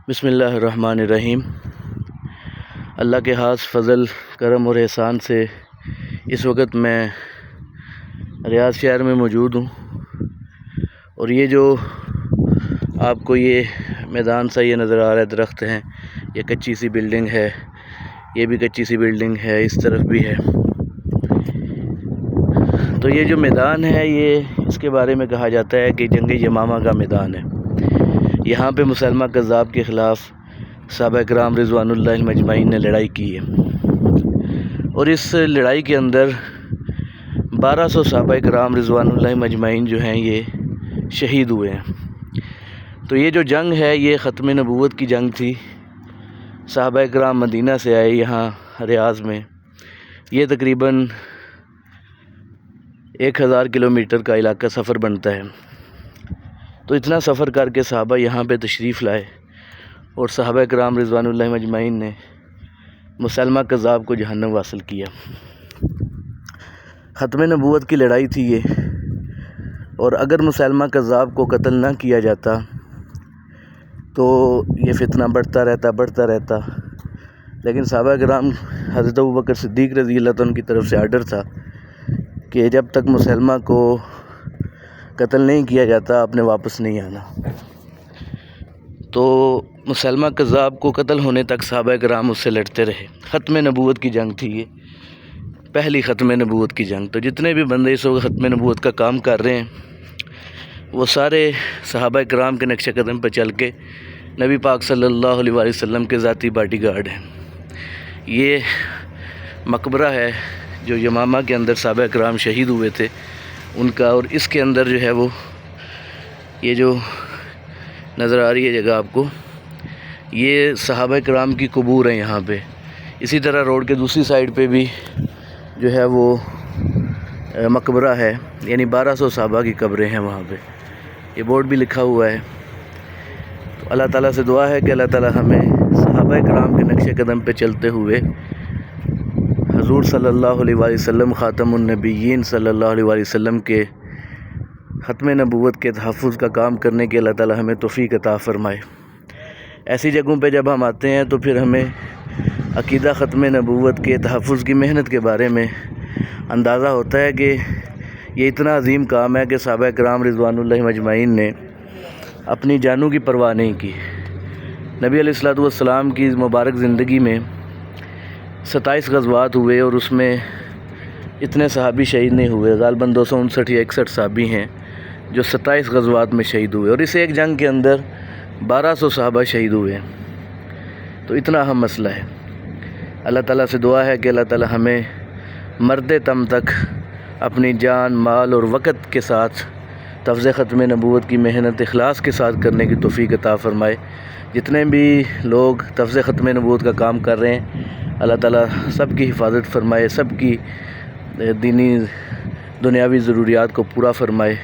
بسم اللہ الرحمن الرحیم۔ اللہ کے خاص فضل کرم اور احسان سے اس وقت میں ریاض شہر میں موجود ہوں، اور یہ جو آپ کو یہ میدان سا یہ نظر آ رہا ہے، درخت ہیں، یہ کچی سی بلڈنگ ہے، یہ بھی کچی سی بلڈنگ ہے، اس طرف بھی ہے۔ تو یہ جو میدان ہے، یہ اس کے بارے میں کہا جاتا ہے کہ جنگ یمامہ کا میدان ہے۔ یہاں پہ مسلمہ کذاب کے خلاف صحابہ کرام رضوان اللہ مجمعین نے لڑائی کی ہے، اور اس لڑائی کے اندر 1200 صحابہ کرام رضوان اللہ مجمعین جو ہیں یہ شہید ہوئے ہیں۔ تو یہ جو جنگ ہے یہ ختم نبوت کی جنگ تھی۔ صحابہ کرام مدینہ سے آئے یہاں ریاض میں، یہ تقریباً 1000 کلومیٹر کا علاقہ سفر بنتا ہے۔ تو اتنا سفر کر کے صحابہ یہاں پہ تشریف لائے، اور صحابہ کرام رضوان اللہ مجمعین نے مسلمہ کذاب کو جہنم واصل کیا۔ ختم نبوت کی لڑائی تھی یہ، اور اگر مسلمہ کذاب کو قتل نہ کیا جاتا تو یہ فتنہ بڑھتا رہتا۔ لیکن صحابہ کرام حضرت ابوبکر صدیق رضی اللہ عنہ کی طرف سے آرڈر تھا کہ جب تک مسلمہ کو قتل نہیں کیا جاتا آپ نے واپس نہیں آنا۔ تو مسلمہ کذاب کو قتل ہونے تک صحابہ کرام اس سے لڑتے رہے۔ ختم نبوت کی جنگ تھی یہ، پہلی ختم نبوت کی جنگ۔ تو جتنے بھی بندے اس وقت ختم نبوت کا کام کر رہے ہیں وہ سارے صحابہ کرام کے نقش قدم پہ چل کے نبی پاک صلی اللہ علیہ وسلم کے ذاتی باڈی گارڈ ہیں۔ یہ مقبرہ ہے جو یمامہ کے اندر صحابہ کرام شہید ہوئے تھے ان کا، اور اس کے اندر جو ہے وہ یہ جو نظر آ رہی ہے جگہ آپ کو، یہ صحابہ کرام کی قبور ہیں یہاں پہ۔ اسی طرح روڈ کے دوسری سائڈ پہ بھی جو ہے وہ مقبرہ ہے، یعنی 1200 صحابہ کی قبریں ہیں وہاں پہ، یہ بورڈ بھی لکھا ہوا ہے۔ تو اللہ تعالیٰ سے دعا ہے کہ اللہ تعالیٰ ہمیں صحابہ کرام کے نقش قدم پہ چلتے ہوئے حضور صلی اللہ علیہ وسلم خاتم النبیین صلی اللہ علیہ وسلم کے ختم نبوت کے تحفظ کا کام کرنے کے اللہ تعالیٰ ہمیں توفیق عطا فرمائے۔ ایسی جگہوں پہ جب ہم آتے ہیں تو پھر ہمیں عقیدہ ختم نبوت کے تحفظ کی محنت کے بارے میں اندازہ ہوتا ہے کہ یہ اتنا عظیم کام ہے کہ صحابہ کرام رضوان اللہ مجمعین نے اپنی جانوں کی پرواہ نہیں کی۔ نبی علیہ الصلوۃ والسلام کی مبارک زندگی میں 27 غزوات ہوئے، اور اس میں اتنے صحابی شہید نہیں ہوئے، غالباً 259 یا 61 صحابی ہیں جو 27 غزوات میں شہید ہوئے، اور اس ایک جنگ کے اندر 1200 صحابہ شہید ہوئے ہیں۔ تو اتنا اہم مسئلہ ہے۔ اللہ تعالیٰ سے دعا ہے کہ اللہ تعالیٰ ہمیں مرد دم تک اپنی جان، مال اور وقت کے ساتھ تفظ ختم نبوت کی محنت اخلاص کے ساتھ کرنے کی توفیق عطا فرمائے۔ جتنے بھی لوگ تفظ ختم نبوت کا کام کر رہے ہیں اللہ تعالیٰ سب کی حفاظت فرمائے، سب کی دینی دنیاوی ضروریات کو پورا فرمائے،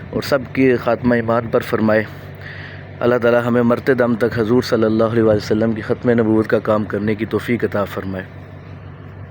اور سب کی خاتمہ ایمان پر فرمائے۔ اللہ تعالیٰ ہمیں مرتے دم تک حضور صلی اللہ علیہ وسلم کی ختم نبوت کا کام کرنے کی توفیق عطا فرمائے۔